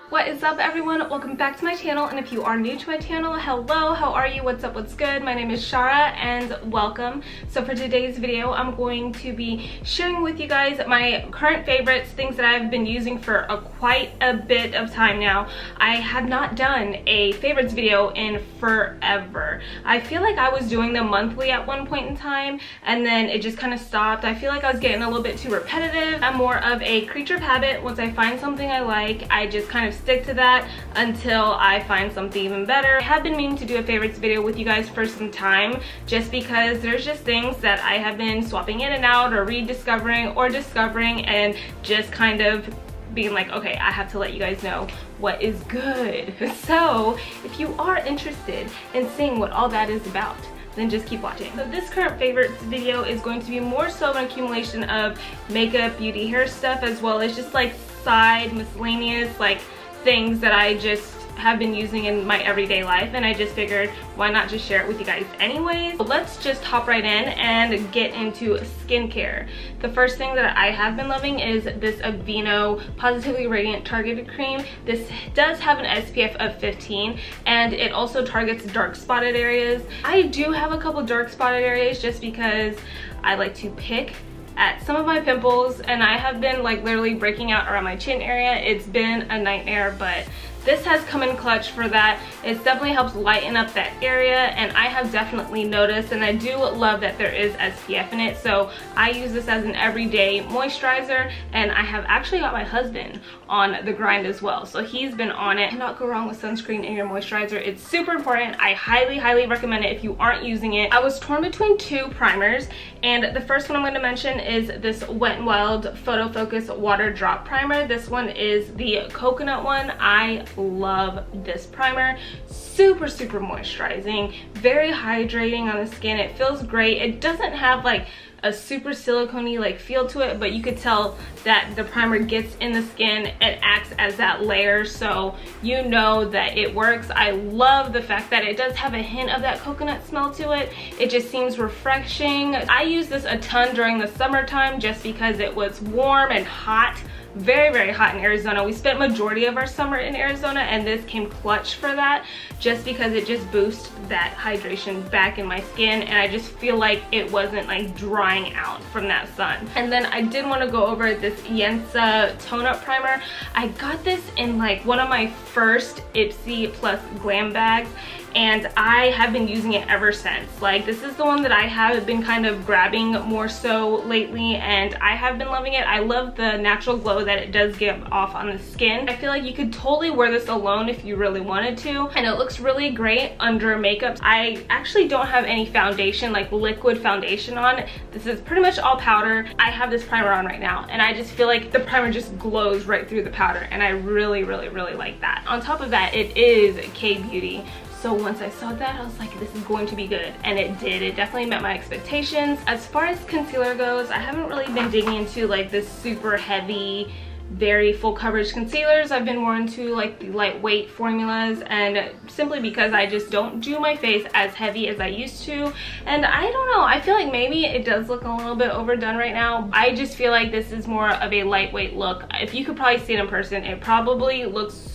What is up, everyone? Welcome back to my channel, and if you are new to my channel, hello, how are you? What's up? What's good? My name is Shara and welcome. So for today's video, I'm going to be sharing with you guys my current favorites, things that I've been using for quite a bit of time now. I have not done a favorites video in forever. I feel like I was doing them monthly at one point in time, and then it just kind of stopped. I feel like I was getting a little bit too repetitive. I'm more of a creature of habit. Once I find something I like, I just kind of stick to that until I find something even better. I have been meaning to do a favorites video with you guys for some time, just because there's just things that I have been swapping in and out or rediscovering or discovering, and just kind of being like, okay, I have to let you guys know what is good. So if you are interested in seeing what all that is about, then just keep watching. So this current favorites video is going to be more so an accumulation of makeup, beauty, hair stuff, as well as just like side miscellaneous like things that I just have been using in my everyday life, and I just figured why not just share it with you guys anyways. So let's just hop right in and get into skincare. The first thing that I have been loving is this Aveeno Positively Radiant Targeted Cream. This does have an SPF of 15, and it also targets dark spotted areas. I do have a couple dark spotted areas just because I like to pick at some of my pimples, and I have been like literally breaking out around my chin area. It's been a nightmare, but this has come in clutch for that. It definitely helps lighten up that area, and I have definitely noticed, and I do love that there is SPF in it. So I use this as an everyday moisturizer, and I have actually got my husband on the grind as well. So he's been on it. Cannot go wrong with sunscreen in your moisturizer. It's super important. I highly recommend it if you aren't using it. I was torn between two primers, and the first one I'm going to mention is this Wet n Wild Photo Focus Water Drop Primer. This one is the coconut one. I love this primer. Super moisturizing, very hydrating on the skin. It feels great. It doesn't have like a super silicone-y like feel to it, but you could tell that the primer gets in the skin. It acts as that layer, so you know that it works. I love the fact that it does have a hint of that coconut smell to it. It just seems refreshing. I use this a ton during the summertime just because it was warm and hot. Very hot in Arizona. We spent majority of our summer in Arizona, and this came clutch for that, just because it just boosts that hydration back in my skin, and I just feel like it wasn't like drying out from that sun. And then I did want to go over this Yensa tone up primer. I got this in like one of my first IPSY plus Glambag, and I have been using it ever since. Like, this is the one that I have been kind of grabbing more so lately, and I have been loving it. I love the natural glow that it does give off on the skin. I feel like you could totally wear this alone if you really wanted to, and it looks really great under makeup. I actually don't have any foundation, like liquid foundation on. This is pretty much all powder. I have this primer on right now, and I just feel like the primer just glows right through the powder, and I really like that. On top of that, it is K-Beauty. So once I saw that, I was like, this is going to be good, and it did. It definitely met my expectations. As far as concealer goes, I haven't really been digging into like this super heavy, very full coverage concealers. I've been more into like the lightweight formulas, and simply because I just don't do my face as heavy as I used to. And I don't know, I feel like maybe it does look a little bit overdone right now. I just feel like this is more of a lightweight look. If you could probably see it in person, it probably looks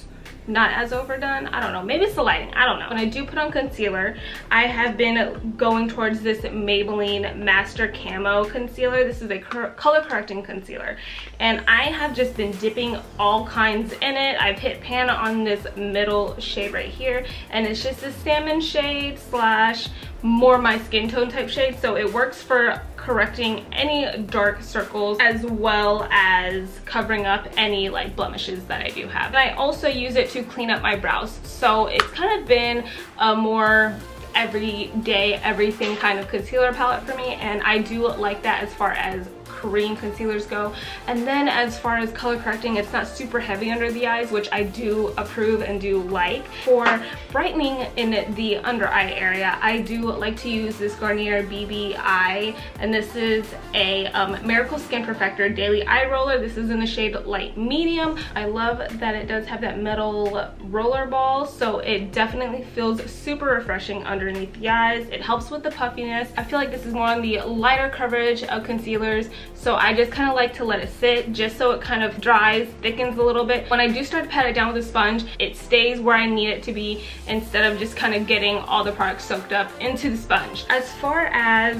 not as overdone. I don't know, maybe it's the lighting, I don't know. When I do put on concealer, I have been going towards this Maybelline Master Camo concealer. This is a color correcting concealer, and I have just been dipping all kinds in it. I've hit pan on this middle shade right here, and it's just a salmon shade slash more my skin tone type shade, so it works for correcting any dark circles as well as covering up any like blemishes that I do have. And I also use it to clean up my brows, so it's kind of been a more everyday everything kind of concealer palette for me, and I do like that as far as Korean concealers go. And then as far as color correcting, it's not super heavy under the eyes, which I do approve and do like. For brightening in the under eye area, I do like to use this Garnier BB Eye, and this is a Miracle Skin Perfector Daily Eye Roller. This is in the shade Light Medium. I love that it does have that metal roller ball, so it definitely feels super refreshing underneath the eyes. It helps with the puffiness. I feel like this is more on the lighter coverage of concealers, so I just kind of like to let it sit just so it kind of dries, thickens a little bit. When I do start to pat it down with a sponge, it stays where I need it to be instead of just kind of getting all the product soaked up into the sponge. As far as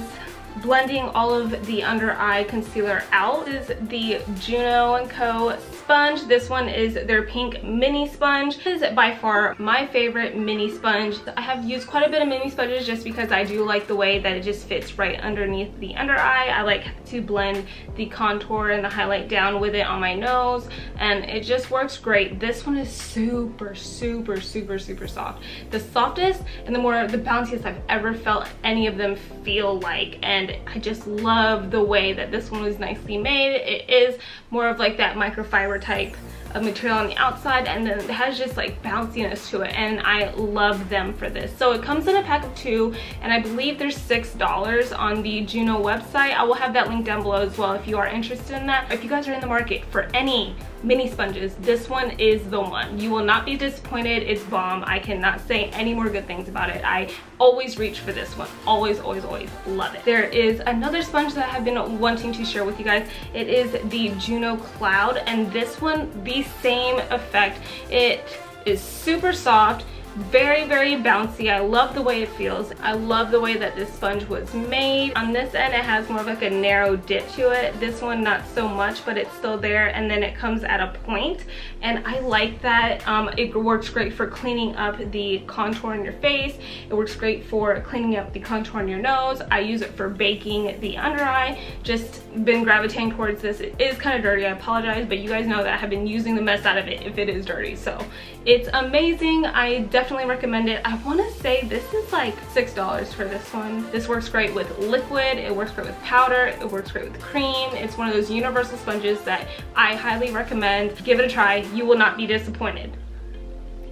blending all of the under eye concealer out, is the Juno & Co sponge. This one is their pink mini sponge. This is by far my favorite mini sponge. I have used quite a bit of mini sponges just because I do like the way that it just fits right underneath the under eye. I like to blend the contour and the highlight down with it on my nose, and it just works great. This one is super soft. The softest and the bounciest I've ever felt any of them feel like, and I just love the way that this one was nicely made. It is more of like that microfiber type of material on the outside, and then it has just like bounciness to it, and I love them for this. So it comes in a pack of 2, and I believe there's $6 on the Juno website. I will have that link down below as well if you are interested in that. If you guys are in the market for any mini sponges, this one is the one. You will not be disappointed. It's bomb. I cannot say any more good things about it. I always reach for this one. Always love it. There is another sponge that I have been wanting to share with you guys. It is the Juno Cloud, and this one, the same effect. It is super soft, very bouncy. I love the way it feels. I love the way that this sponge was made. On this end, it has more of like a narrow dip to it. This one, not so much, but it's still there, and then it comes at a point, and I like that. It works great for cleaning up the contour in your face. It works great for cleaning up the contour in your nose. I use it for baking the under eye. Just been gravitating towards this. It is kind of dirty, I apologize, but you guys know that I have been using the mess out of it if it is dirty. So it's amazing. I definitely recommend it. I want to say this is like $6 for this one. This works great with liquid, it works great with powder, it works great with cream. It's one of those universal sponges that I highly recommend. Give it a try. You will not be disappointed.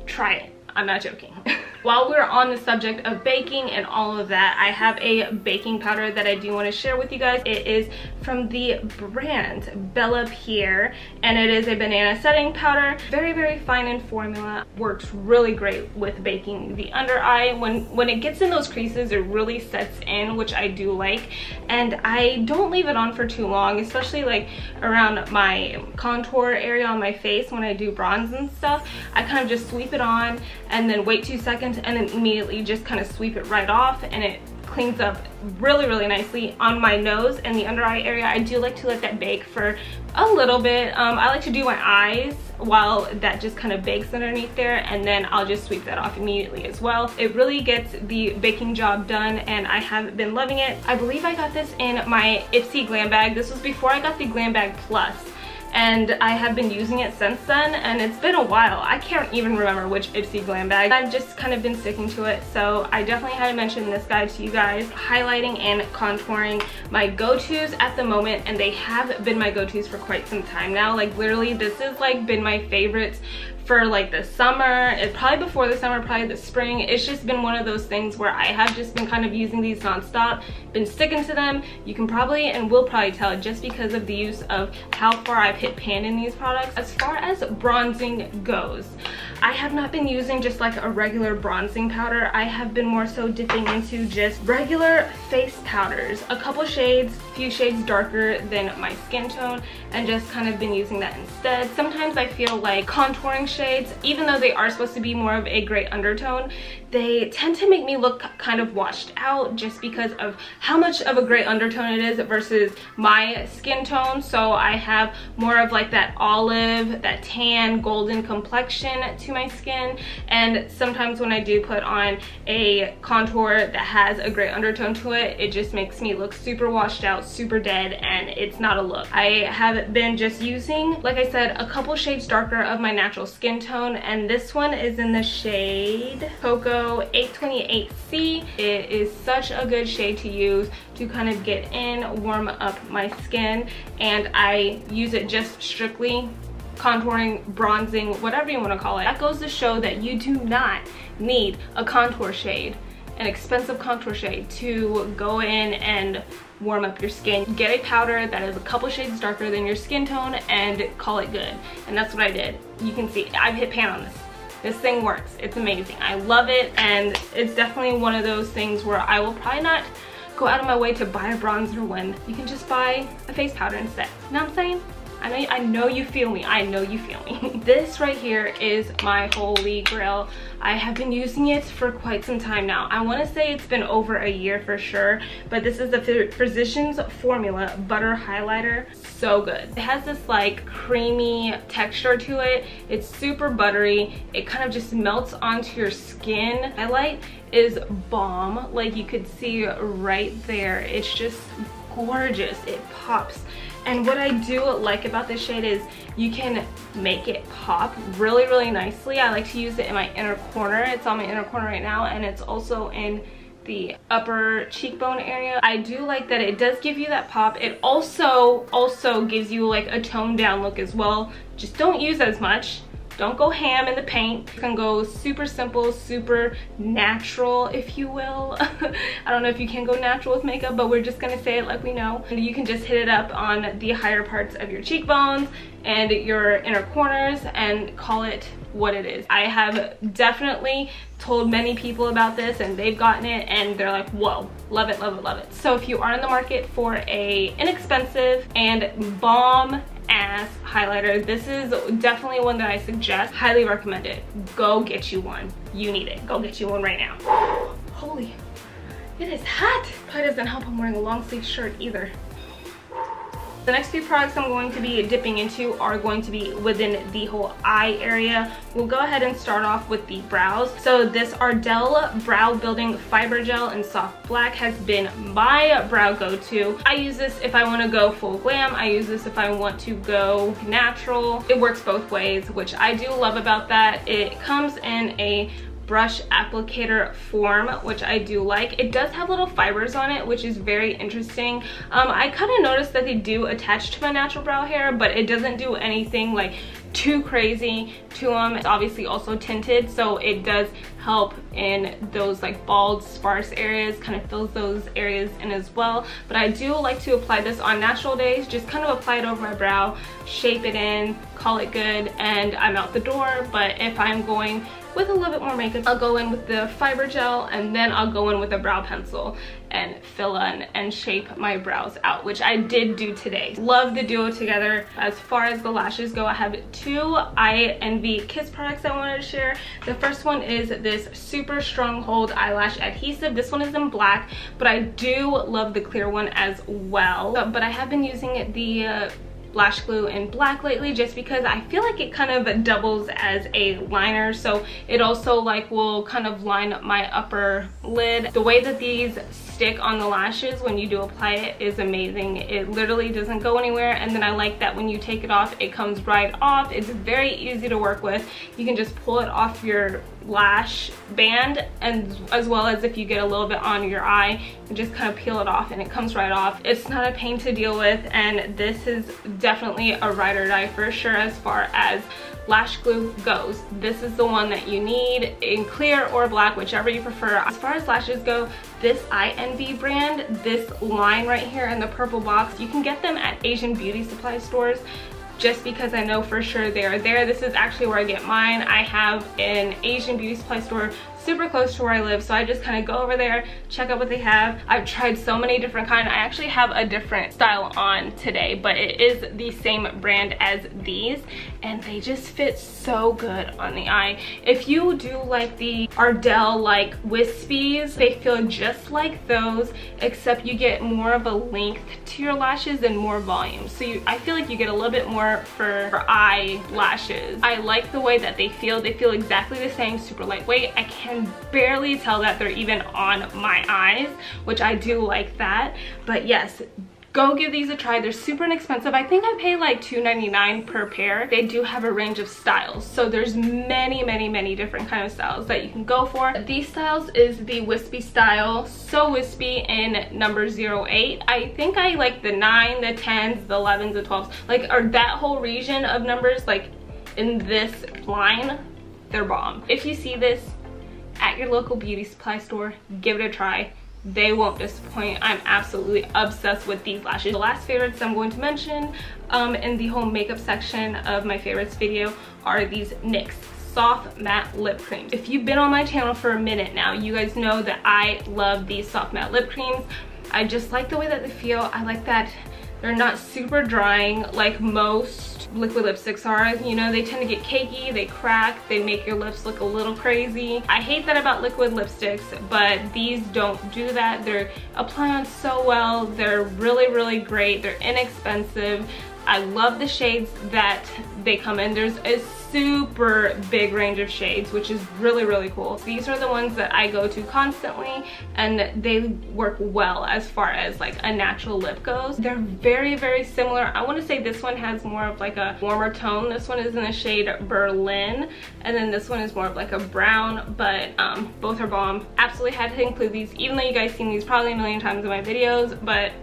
Try it. I'm not joking. While we're on the subject of baking and all of that, I have a baking powder that I do want to share with you guys. It is from the brand Bella Pierre, and it is a banana setting powder. Very fine in formula. Works really great with baking the under eye. When it gets in those creases, it really sets in, which I do like. And I don't leave it on for too long, especially like around my contour area on my face when I do bronze and stuff. I kind of just sweep it on and then wait 2 seconds, and then immediately just kind of sweep it right off, and it cleans up really nicely on my nose and the under eye area. I do like to let that bake for a little bit. I like to do my eyes while that just kind of bakes underneath there, and then I'll just sweep that off immediately as well. It really gets the baking job done, and I have been loving it. I believe I got this in my IPSY Glambag. This was before I got the Glambag Plus, and I have been using it since then, and it's been a while. I can't even remember which IPSY Glambag. I've just kind of been sticking to it, so I definitely had to mention this guide to you guys. Highlighting and contouring, my go-tos at the moment, and they have been my go-tos for quite some time now. Like literally, this has like been my favorites for like the summer. It's probably before the summer, probably the spring. It's just been one of those things where I have just been kind of using these nonstop, been sticking to them. You can probably and will probably tell just because of the use of how far I've hit pan in these products. As far as bronzing goes, I have not been using just like a regular bronzing powder. I have been more so dipping into just regular face powders, a couple shades, few shades darker than my skin tone, and just kind of been using that instead. Sometimes I feel like contouring shades, even though they are supposed to be more of a gray undertone, they tend to make me look kind of washed out just because of how much of a gray undertone it is versus my skin tone. So I have more of like that olive, that tan, golden complexion to my skin, and sometimes when I do put on a contour that has a gray undertone to it, it just makes me look super washed out, super dead, and it's not a look. I have been just using, like I said, a couple shades darker of my natural skin tone, and this one is in the shade Cocoa 828C. It is such a good shade to use to kind of get in, warm up my skin, and I use it just strictly contouring, bronzing, whatever you want to call it. That goes to show that you do not need a contour shade, an expensive contour shade, to go in and warm up your skin. Get a powder that is a couple shades darker than your skin tone and call it good. And that's what I did. You can see I've hit pan on this. This thing works. It's amazing. I love it, and it's definitely one of those things where I will probably not go out of my way to buy a bronzer when you can just buy a face powder instead. You know what I'm saying? I know you feel me. I know you feel me. This right here is my holy grail. I have been using it for quite some time now. I want to say it's been over a year for sure, but this is the Physicians Formula Butter Highlighter. So good. It has this like creamy texture to it. It's super buttery. It kind of just melts onto your skin. Highlight is bomb. Like you could see right there. It's just gorgeous. It pops. And what I do like about this shade is you can make it pop really, really nicely. I like to use it in my inner corner. It's on my inner corner right now, and it's also in the upper cheekbone area. I do like that it does give you that pop. It also gives you like a toned down look as well. Just don't use as much. Don't go ham in the paint. You can go super simple, super natural, if you will. I don't know if you can go natural with makeup, but we're just gonna say it like we know. And you can just hit it up on the higher parts of your cheekbones and your inner corners and call it what it is. I have definitely told many people about this and they've gotten it and they're like, whoa, love it, love it, love it. So if you are in the market for a inexpensive and bomb ass highlighter, this is definitely one that I suggest. Highly recommend it. Go get you one. You need it. Go get you one right now. Holy, it is hot. Probably doesn't help I'm wearing a long sleeve shirt either. The next few products I'm going to be dipping into are going to be within the whole eye area. We'll go ahead and start off with the brows. So this Ardell Brow Building Fiber Gel in Soft Black has been my brow go-to. I use this if I want to go full glam. I use this if I want to go natural. It works both ways, which I do love about that. It comes in a brush applicator form, which I do like. It does have little fibers on it, which is very interesting. I kind of noticed that they do attach to my natural brow hair, but it doesn't do anything like too crazy to them. It's obviously also tinted, so it does help in those like bald, sparse areas, kind of fills those areas in as well. But I do like to apply this on natural days, just kind of apply it over my brow, shape it in, call it good, and I'm out the door. But if I'm going with a little bit more makeup, I'll go in with the fiber gel and then I'll go in with a brow pencil and fill in and shape my brows out, which I did do today. Love the duo together. As far as the lashes go, I have two iEnvy Kiss products I wanted to share. The first one is this Super Stronghold eyelash adhesive. This one is in black, but I do love the clear one as well. But I have been using the lash glue in black lately just because I feel like it kind of doubles as a liner, so it also like will kind of line up my upper lid. The way that these stick on the lashes when you do apply it is amazing. It literally doesn't go anywhere, and then I like that when you take it off, it comes right off. It's very easy to work with. You can just pull it off your lash band, and as well as if you get a little bit on your eye, you just kind of peel it off and it comes right off. It's not a pain to deal with, and this is definitely a ride or die for sure as far as lash glue goes. This is the one that you need in clear or black, whichever you prefer. As far as lashes go, this iEnvy brand, this line right here in the purple box, you can get them at Asian beauty supply stores. Just because I know for sure they are there. This is actually where I get mine. I have an Asian beauty supply store super close to where I live, so I just kind of go over there, check out what they have. I've tried so many different kinds. I actually have a different style on today, but it is the same brand as these, and they just fit so good on the eye. If you do like the Ardell like wispies, they feel just like those, except you get more of a length to your lashes and more volume. So I feel like you get a little bit more for eyelashes. I like the way that they feel. They feel exactly the same, super lightweight. I can barely tell that they're even on my eyes, which I do like that. But yes, go give these a try. They're super inexpensive. I think I pay like $2.99 per pair. They do have a range of styles, so there's many different kind of styles that you can go for. These styles is the wispy style, so wispy in number 08. I think I like the 9, the 10s, the 11s, the 12s, like, or that whole region of numbers, like in this line. They're bomb. If you see this at your local beauty supply store, give it a try. They won't disappoint. I'm absolutely obsessed with these lashes. The last favorites I'm going to mention in the whole makeup section of my favorites video are these NYX soft matte lip creams. If you've been on my channel for a minute now, you guys know that I love these soft matte lip creams. I just like the way that they feel. I like that they're not super drying like most liquid lipsticks are. You know, they tend to get cakey, they crack, they make your lips look a little crazy. I hate that about liquid lipsticks, but these don't do that. They're apply on so well. They're really, really great. They're inexpensive. I love the shades that they come in. There's a super big range of shades, which is really, really cool. These are the ones that I go to constantly, and they work well as far as like a natural lip goes. They're very, very similar. I want to say this one has more of like a warmer tone. This one is in the shade Berlin, and then this one is more of like a brown, but both are bomb. Absolutely had to include these, even though you guys seen these probably a million times in my videos, but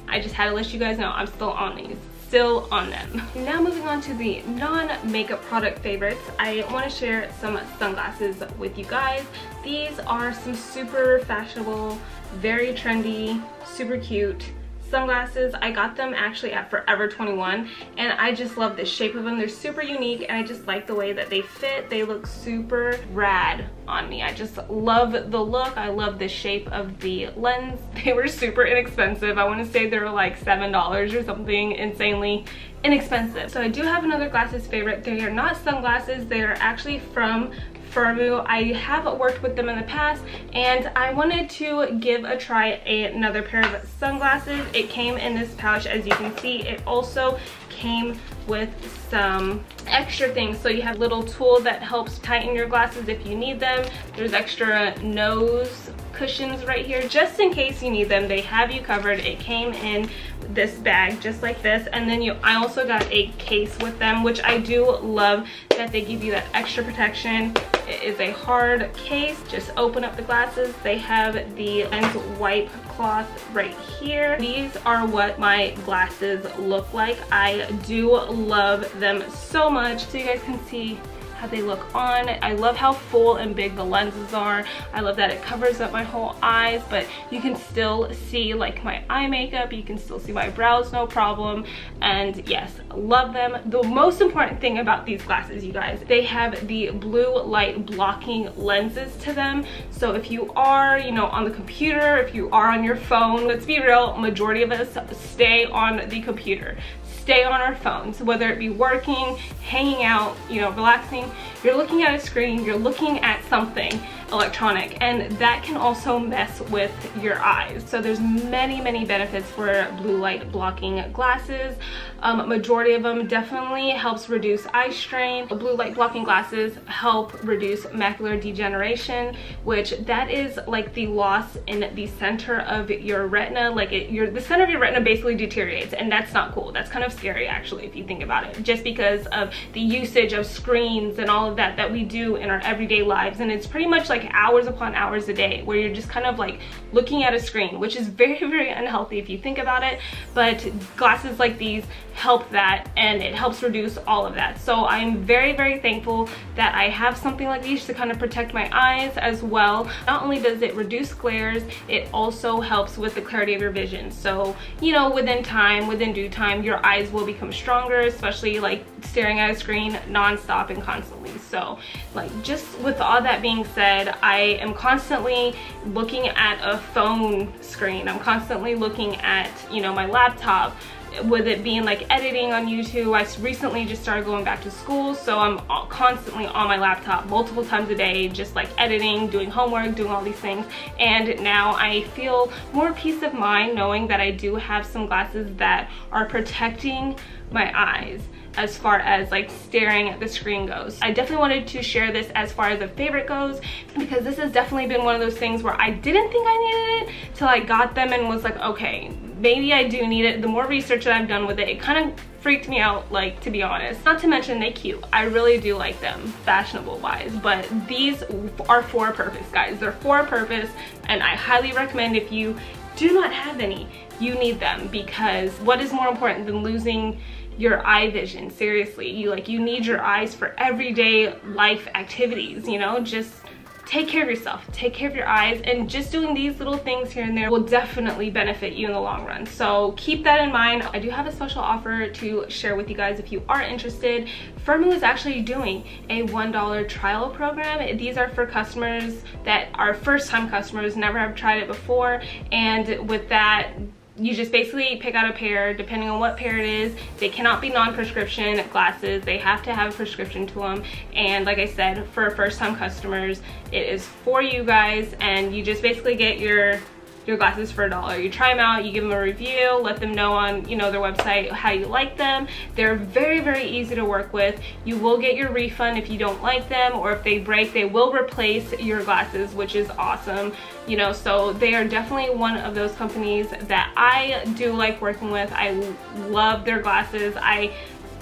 I just had to let you guys know I'm still on these. Still on them. Now moving on to the non-makeup product favorites, I want to share some sunglasses with you guys. These are some super fashionable, very trendy, super cute sunglasses. I got them actually at Forever 21, and I just love the shape of them. They're super unique, and I just like the way that they fit. They look super rad on me. I just love the look. I love the shape of the lens. They were super inexpensive. I want to say they were like $7 or something, insanely inexpensive. So I do have another glasses favorite. They are not sunglasses. They are actually from Firmoo. I have worked with them in the past, and I wanted to give a try another pair of sunglasses. It came in this pouch, as you can see. It also came with some extra things. So you have a little tool that helps tighten your glasses if you need them. There's extra nose cushions right here just in case you need them. They have you covered. It came in this bag just like this, and then I also got a case with them, which I do love that they give you that extra protection. It is a hard case. Just open up the glasses. They have the lens wipe cloth right here. These are what my glasses look like. I do love them so much. So you guys can see how they look on. I love how full and big the lenses are. I love that it covers up my whole eyes, but you can still see like my eye makeup. You can still see my brows, no problem. And yes, love them. The most important thing about these glasses, you guys, they have the blue light blocking lenses to them. So if you are, you know, on the computer, if you are on your phone, let's be real, majority of us stay on the computer. Stay on our phones, whether it be working, hanging out, you know, relaxing. You're looking at a screen, you're looking at something electronic, and that can also mess with your eyes. So there's many benefits for blue light blocking glasses. Majority of them definitely helps reduce eye strain. Blue light blocking glasses help reduce macular degeneration, which that is like the loss in the center of your retina. Like the center of your retina basically deteriorates, and that's not cool. That's kind of scary actually if you think about it, just because of the usage of screens and all of that we do in our everyday lives. And it's pretty much like hours upon hours a day where you're just kind of like looking at a screen, which is very unhealthy if you think about it. But glasses like these help that, and it helps reduce all of that. So I'm very thankful that I have something like these to kind of protect my eyes as well. Not only does it reduce glares, it also helps with the clarity of your vision. So, you know, within due time, your eyes will become stronger, especially like staring at a screen non-stop and constantly. So like, just with all that being said, I am constantly looking at a phone screen. I'm constantly looking at, you know, my laptop, with it being like editing on YouTube. I recently just started going back to school, so I'm constantly on my laptop multiple times a day, just like editing, doing homework, doing all these things. And now I feel more peace of mind knowing that I do have some glasses that are protecting my eyes as far as like staring at the screen goes. I definitely wanted to share this as far as a favorite goes, because this has definitely been one of those things where I didn't think I needed it till I got them and was like, okay, maybe I do need it. The more research that I've done with it, it kind of freaked me out, like, to be honest. Not to mention they're cute. I really do like them fashionable wise, but these are for a purpose, guys. They're for a purpose, and I highly recommend, if you do not have any, you need them, because what is more important than losing your eye vision? Seriously, you need your eyes for everyday life activities, you know, just take care of yourself, take care of your eyes, and just doing these little things here and there will definitely benefit you in the long run. So keep that in mind. I do have a special offer to share with you guys if you are interested. Firmoo is actually doing a $1 trial program. These are for customers that are first-time customers, never have tried it before, and with that, you just basically pick out a pair depending on what pair it is. They cannot be non-prescription glasses. They have to have a prescription to them. And like I said, for first-time customers, it is for you guys, and you just basically get your glasses for $1. You try them out, you give them a review, let them know on, you know, their website how you like them. They're very, very easy to work with. You will get your refund if you don't like them, or if they break, they will replace your glasses, which is awesome. You know, so they are definitely one of those companies that I do like working with. I love their glasses. I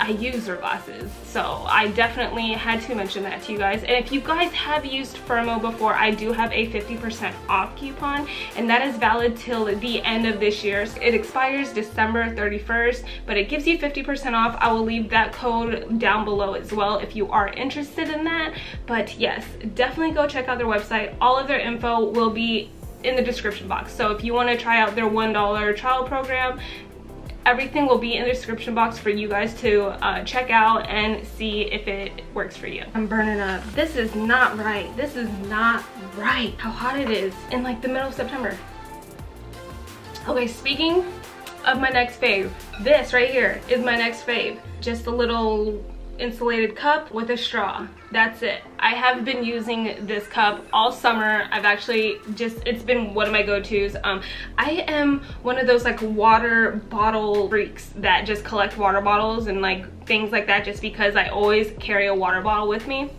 use their glasses, so I definitely had to mention that to you guys. And if you guys have used Firmoo before, I do have a 50% off coupon, and that is valid till the end of this year. It expires December 31st, but it gives you 50% off. I will leave that code down below as well if you are interested in that. But yes, definitely go check out their website. All of their info will be in the description box. So if you want to try out their $1 trial program, everything will be in the description box for you guys to check out and see if it works for you. I'm burning up. This is not right. This is not right. How hot it is in like the middle of September. Okay, speaking of my next fave, this right here is my next fave. Just a little insulated cup with a straw. That's it. I have been using this cup all summer. I've actually it's been one of my go-tos. I am one of those like water bottle freaks that just collect water bottles and like things like that, just because I always carry a water bottle with me.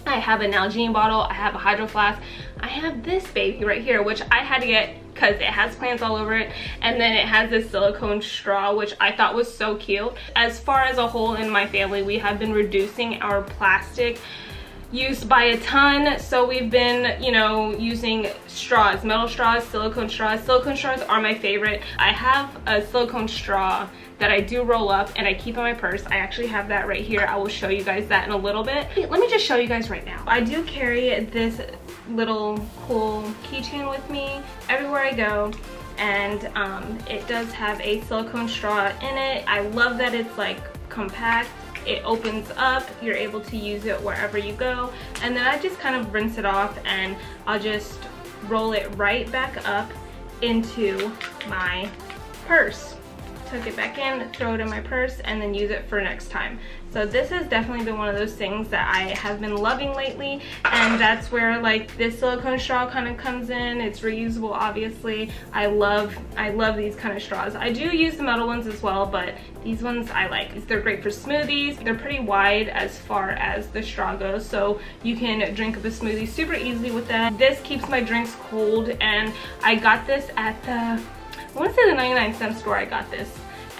I have a Nalgene bottle, I have a Hydro Flask, I have this baby right here, which I had to get because it has plants all over it, and then it has this silicone straw, which I thought was so cute. As far as a whole in my family, we have been reducing our plastic use by a ton, so we've been, you know, using straws, metal straws, silicone straws. Silicone straws are my favorite. I have a silicone straw that I do roll up and I keep in my purse. I actually have that right here. I will show you guys that in a little bit. Let me just show you guys right now. I do carry this little cool keychain with me everywhere I go, and it does have a silicone straw in it. I love that it's like compact. It opens up, you're able to use it wherever you go, and then I just kind of rinse it off and I'll just roll it right back up into my purse. Tuck it back in, throw it in my purse, and then use it for next time. So this has definitely been one of those things that I have been loving lately, and that's where like this silicone straw kind of comes in. It's reusable, obviously. I love these kind of straws. I do use the metal ones as well, but these ones I like. They're great for smoothies. They're pretty wide as far as the straw goes, so you can drink up a smoothie super easily with that. This keeps my drinks cold, and I got this at the, I want to say the 99-cent store I got this.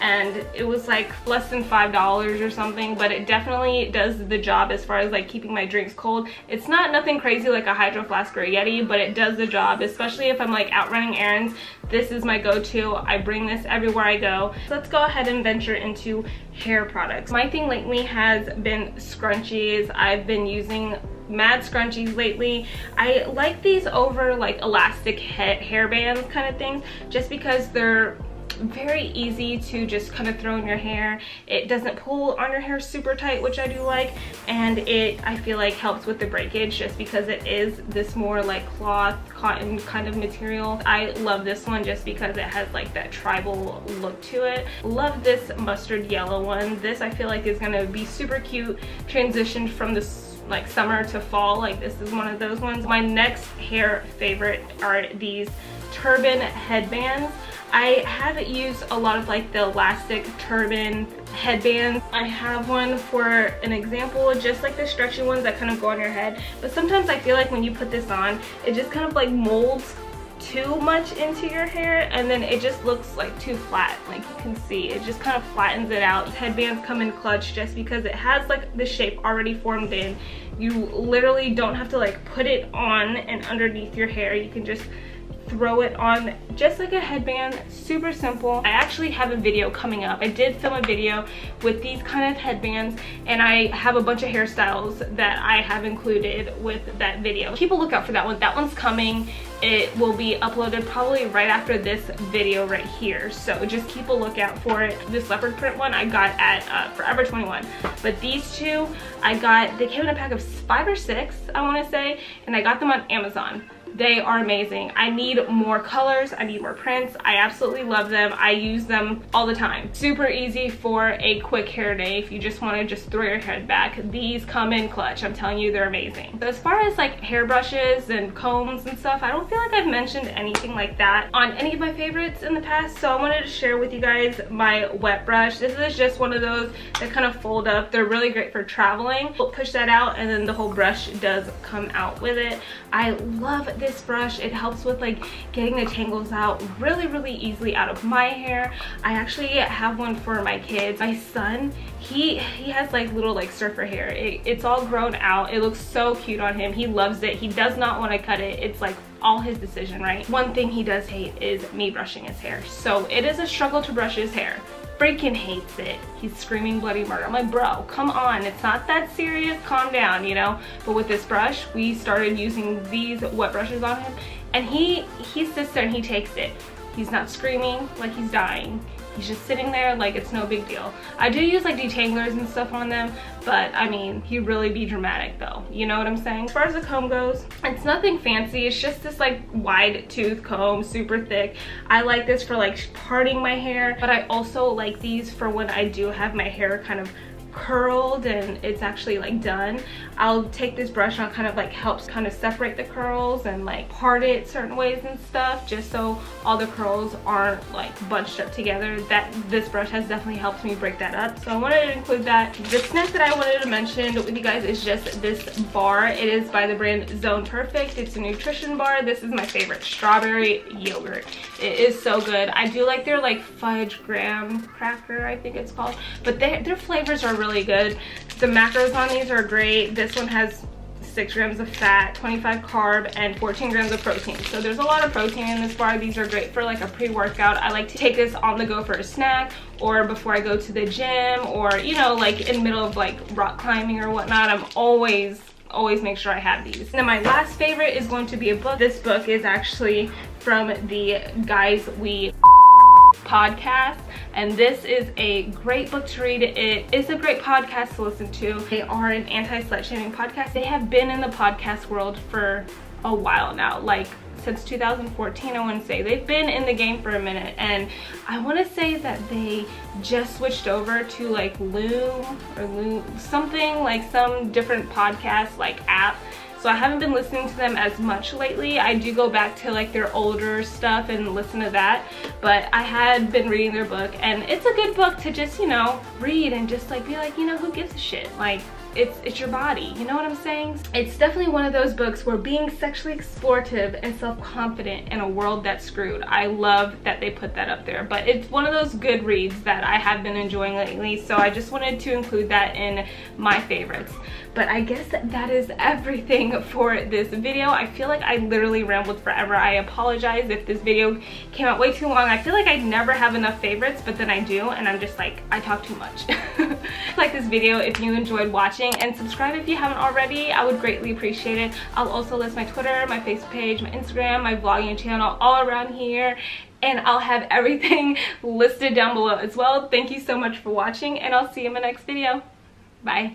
And it was like less than $5 or something, but it definitely does the job as far as like keeping my drinks cold. It's not nothing crazy like a Hydro Flask or a Yeti, but it does the job, especially if I'm like out running errands. This is my go-to. I bring this everywhere I go. So let's go ahead and venture into hair products. My thing lately has been scrunchies. I've been using mad scrunchies lately. I like these over like elastic hair bands kind of things, just because they're very easy to just kind of throw in your hair. It doesn't pull on your hair super tight, which I do like, and it, I feel like, helps with the breakage just because it is this more like cloth, cotton kind of material. I love this one just because it has like that tribal look to it. Love this mustard yellow one. This I feel like is gonna be super cute, transitioned from this like summer to fall. Like this is one of those ones. My next hair favorite are these turban headbands. I haven't used a lot of like the elastic turban headbands. I have one for an example, just like the stretchy ones that kind of go on your head, but sometimes I feel like when you put this on, it just kind of like molds too much into your hair, and then it just looks like too flat. Like you can see, it just kind of flattens it out. Headbands come in clutch just because it has like the shape already formed in. You literally don't have to like put it on and underneath your hair. You can just throw it on just like a headband. Super simple. I actually have a video coming up. I did film a video with these kind of headbands, and I have a bunch of hairstyles that I have included with that video. Keep a lookout for that one. That one's coming. It will be uploaded probably right after this video right here, so just keep a lookout for it. This leopard print one I got at Forever 21, but these two they came in a pack of 5 or 6, I want to say, and I got them on Amazon. They are amazing. I need more colors, I need more prints. I absolutely love them. I use them all the time. Super easy for a quick hair day if you just want to just throw your head back. These come in clutch. I'm telling you, they're amazing. So as far as like hairbrushes and combs and stuff, I don't feel like I've mentioned anything like that on any of my favorites in the past, so I wanted to share with you guys my wet brush. This is just one of those that kind of fold up. They're really great for traveling. Push that out and then the whole brush does come out with it. I love this brush. It helps with like getting the tangles out really easily out of my hair. I actually have one for my kids. My son, he has like little like surfer hair. It's all grown out. It looks so cute on him. He loves it. He does not want to cut it. It's like all his decision, right? One thing he does hate is me brushing his hair. So it is a struggle to brush his hair. Freaking hates it. He's screaming bloody murder. I'm like, bro, come on, it's not that serious, calm down, you know? But with this brush, we started using these wet brushes on him, and he sits there and he takes it. He's not screaming like he's dying. He's just sitting there like it's no big deal. I do use like detanglers and stuff on them, but I mean, he really be dramatic though. You know what I'm saying? As far as the comb goes, it's nothing fancy. It's just this like wide tooth comb, super thick. I like this for like parting my hair, but I also like these for when I do have my hair kind of curled and it's actually like done. I'll take this brush and I'll kind of like helps kind of separate the curls and like part it certain ways and stuff, just so all the curls aren't like bunched up together. This brush has definitely helped me break that up, so I wanted to include that. The snack that I wanted to mention with you guys is just this bar. It is by the brand Zone Perfect. It's a nutrition bar. This is my favorite, strawberry yogurt. It is so good. I do like their like fudge graham cracker, I think it's called, but their flavors are really good. The macros on these are great. This one has 6 grams of fat, 25 carb, and 14 grams of protein. So there's a lot of protein in this bar. These are great for like a pre-workout. I like to take this on the go for a snack, or before I go to the gym, or you know, like in the middle of like rock climbing or whatnot. I'm always make sure I have these. And then my last favorite is going to be a book. This book is actually from the Guys We podcast, and this is a great book to read. It is a great podcast to listen to. They are an anti-slut shaming podcast. They have been in the podcast world for a while now, like since 2014 I want to say. They've been in the game for a minute, and I want to say that they just switched over to like Loom something, like some different podcast like app. So I haven't been listening to them as much lately. I do go back to like their older stuff and listen to that, but I had been reading their book, and it's a good book to just, you know, read and just like be like, you know, who gives a shit? Like, it's your body, you know what I'm saying? It's definitely one of those books where being sexually explorative and self-confident in a world that's screwed. I love that they put that up there, but it's one of those good reads that I have been enjoying lately, so I just wanted to include that in my favorites. But I guess that is everything for this video. I feel like I literally rambled forever. I apologize if this video came out way too long. I feel like I never have enough favorites, but then I do, and I'm just like, I talk too much. Like this video if you enjoyed watching, and subscribe if you haven't already. I would greatly appreciate it. I'll also list my Twitter, my Facebook page, my Instagram, my vlogging channel all around here, and I'll have everything listed down below as well. Thank you so much for watching, and I'll see you in my next video. Bye.